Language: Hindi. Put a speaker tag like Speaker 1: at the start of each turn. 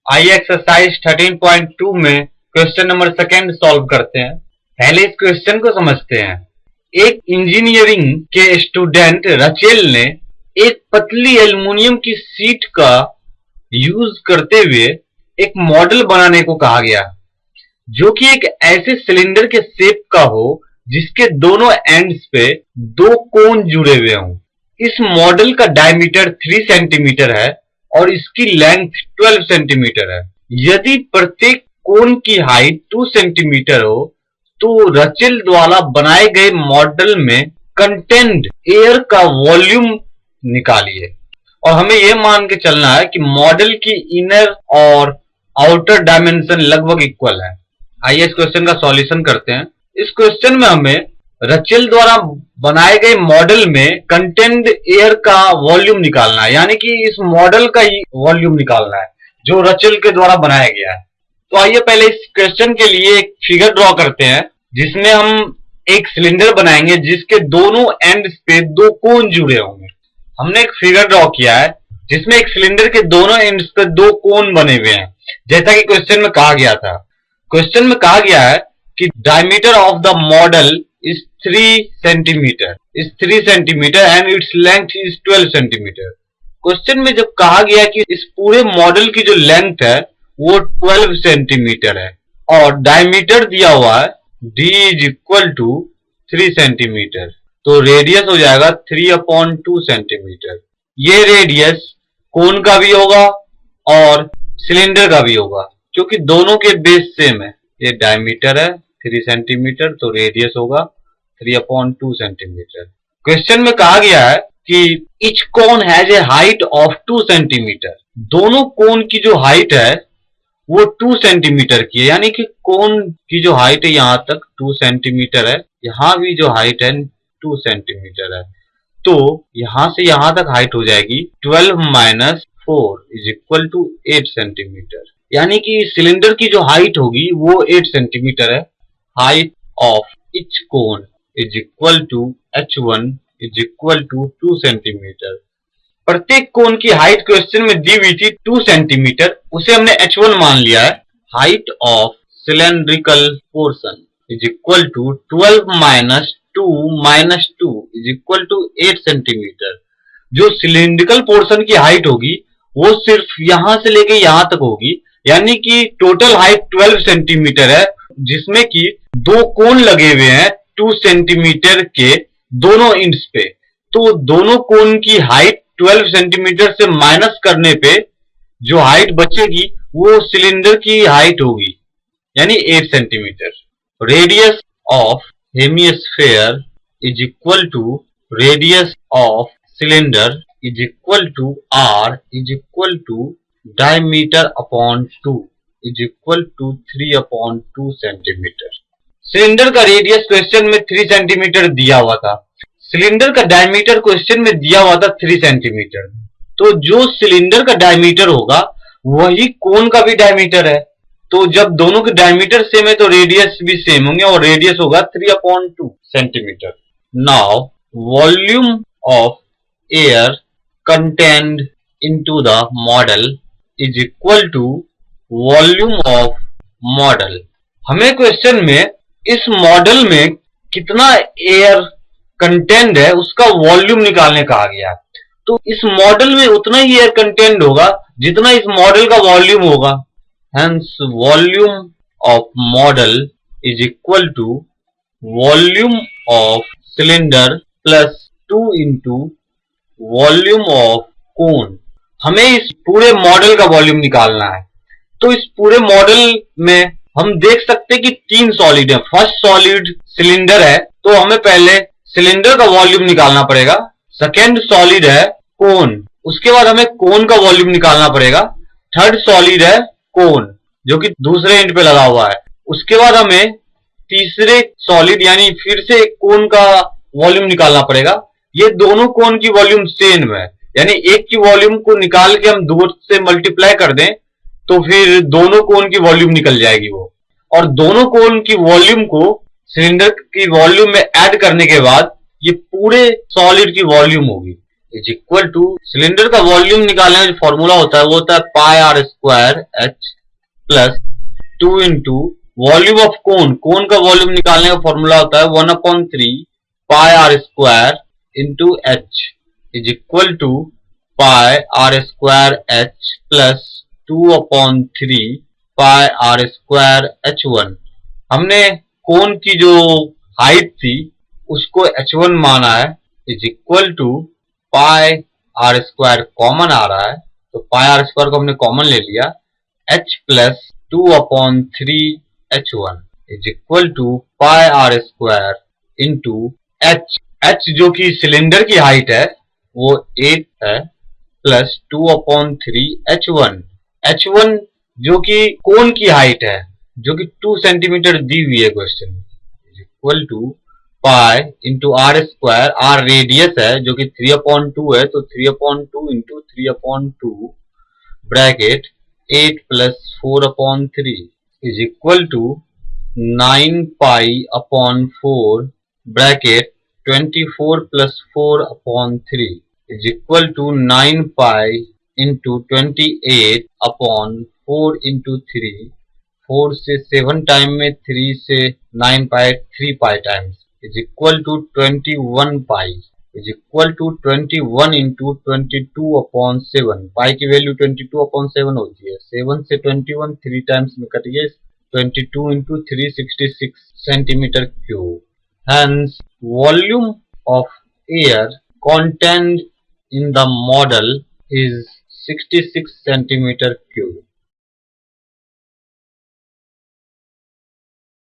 Speaker 1: आइए एक्सरसाइज 13.2 में क्वेश्चन नंबर सेकेंड सॉल्व करते हैं। पहले इस क्वेश्चन को समझते हैं। एक इंजीनियरिंग के स्टूडेंट रचेल ने एक पतली एल्युमिनियम की सीट का यूज करते हुए एक मॉडल बनाने को कहा गया, जो कि एक ऐसे सिलेंडर के शेप का हो जिसके दोनों एंड्स पे दो कोन जुड़े हुए हों। इस मॉडल का डायमीटर 3 सेंटीमीटर है और इसकी लेंथ 12 सेंटीमीटर है। यदि प्रत्येक कोन की हाइट 2 सेंटीमीटर हो तो रचेल द्वारा बनाए गए मॉडल में कंटेंट एयर का वॉल्यूम निकालिए। और हमें यह मान के चलना है कि मॉडल की इनर और आउटर डायमेंशन लगभग इक्वल है। आइए इस क्वेश्चन का सॉल्यूशन करते हैं। इस क्वेश्चन में हमें रचेल द्वारा बनाए गए मॉडल में कंटेंट एयर का वॉल्यूम निकालना है, यानी कि इस मॉडल का ही वॉल्यूम निकालना है जो रचेल के द्वारा बनाया गया है। तो आइए पहले इस क्वेश्चन के लिए एक फिगर ड्रॉ करते हैं, जिसमें हम एक सिलेंडर बनाएंगे जिसके दोनों एंड्स पे दो कोन जुड़े होंगे। हमने एक फिगर ड्रॉ किया है जिसमें एक सिलेंडर के दोनों एंड्स पे दो कोन बने हुए हैं, जैसा कि क्वेश्चन में कहा गया था। क्वेश्चन में कहा गया है कि diameter of the model is 3 centimetre and its length is 12 centimetre. Question में जब कहा गया कि इस पूरे मॉडल की जो लेंथ है वो 12 सेंटीमीटर है और डायमीटर दिया हुआ है d is equal to 3 centimetre, तो रेडियस हो जाएगा 3/2 सेंटीमीटर। ये रेडियस कोन का भी होगा और सिलेंडर का भी होगा, क्योंकि दोनों के बेस सेम है। ये डायमीटर है 3 सेंटीमीटर, तो रेडियस होगा 3/2 सेंटीमीटर। क्वेश्चन में कहा गया है कि etch cone has a height of 2 centimetre. दोनों कोन की जो हाइट है वो 2 सेंटीमीटर की है, यानी कि कोन की जो हाइट है यहां तक 2 सेंटीमीटर है, यहां भी जो हाइट है 2 सेंटीमीटर है। तो यहां से यहां तक हाइट हो जाएगी 12 - 4 इज इक्वल टू 8 सेंटीमीटर, यानी कि सिलेंडर की जो हाइट होगी वो 8 सेंटीमीटर है। Height of each cone is equal to h1 is equal to 2 centimetre. प्रत्येक कोन की हाइट क्वेश्चन में दी हुई थी 2 सेंटीमीटर, उसे हमने h1 मान लिया है। Height of cylindrical portion is equal to 12 - 2 is equal to 8 centimetre. जो सिलेंड्रिकल पोर्शन की हाइट होगी वो सिर्फ यहां से लेके यहां तक होगी, यानी कि टोटल हाइट 12 सेंटीमीटर है, जिसमें कि दो कोन लगे हुए हैं 2 सेंटीमीटर के दोनों एंड्स पे। तो दोनों कोन की हाइट 12 सेंटीमीटर से माइनस करने पे जो हाइट बचेगी वो सिलेंडर की हाइट होगी, यानी 8 centimetre. Radius of hemisphere is equal to radius of cylinder is equal to r is equal to diameter upon 2 is equal to 3/2 centimetre. Cylinder का रेडियस क्वेश्चन में 3 सेंटीमीटर दिया हुआ था, सिलेंडर का डायमीटर क्वेश्चन में दिया हुआ था 3 सेंटीमीटर। तो जो सिलेंडर का डायमीटर होगा वही कोन का भी डायमीटर है, तो जब दोनों के डायमीटर सेम है तो रेडियस भी सेम होंगे और रेडियस होगा 3/2 centimetre. Now volume of air contained into the model is equal to volume of model। हमें क्वेश्चन में इस मॉडल में कितना एयर कंटेंट है उसका वॉल्यूम निकालने कहा गया, तो इस मॉडल में उतना ही एयर कंटेंट होगा जितना इस मॉडल का वॉल्यूम होगा। Hence volume of model is equal to volume of cylinder plus 2 into volume of cone. हमें इस पूरे मॉडल का वॉल्यूम निकालना है, तो इस पूरे मॉडल में हम देख सकते हैं कि 3 सॉलिड है। फर्स्ट सॉलिड सिलेंडर है, तो हमें पहले सिलेंडर का वॉल्यूम निकालना पड़ेगा। सेकेंड सॉलिड है कोन, उसके बाद हमें कोन का वॉल्यूम निकालना पड़ेगा। थर्ड सॉलिड है कोन जो कि दूसरे एंड पे लगा हुआ है, उसके बाद हमें तीसरे सॉलिड यानी फिर से कोन का वॉल्यूम निकालना पड़ेगा। ये दोनों कोन की वॉल्यूम सेम है, यानी एक की वॉल्यूम को निकाल के हम 2 से मल्टीप्लाई कर दें तो फिर दोनों कोन की वॉल्यूम निकल जाएगी वो, और दोनों कोन की वॉल्यूम को सिलेंडर की वॉल्यूम में ऐड करने के बाद ये पूरे सॉलिड की वॉल्यूम होगी। इज इक्वल टू सिलेंडर का वॉल्यूम निकालने का जो फॉर्मूला होता है वो होता है pi are square H plus 2 into volume of cone. Cone का वॉल्यूम निकालने का फॉर्मूला होता है 1/3 pi are square into H is equal to pi are square H plus 2/3 pi are square h1। हमने कोन की जो हाइट थी उसको h1 माना है is equal to pi are square common आ रहा है तो पाई आर स्क्वायर को हमने कॉमन ले लिया h plus 2/3 h1 is equal to pi are square into h जो कि सिलेंडर की हाइट है वो 8 है प्लस 2/3 h1 जो कि कोन की हाइट है जो कि 2 सेंटीमीटर दी हुई है क्वेश्चन में is equal to pi into r square. R radius है जो कि 3/2 है तो 3/2 into 3/2 bracket 8 plus 4/3 is equal to 9 pi upon 4 bracket 24 plus 4/3 is equal to 9 pi into 28 upon 4 into 3। 4 से 7 टाइम में 3 से 9 pi 3 pi times is equal to 21 pi is equal to 21 into 22/7। पाई की वैल्यू 22/7 होती है। 7 से 21 3 टाइम्स में कट गए 22 into 366 centimetre cube. Hence, volume of air contained in the model is 66 centimeter cube.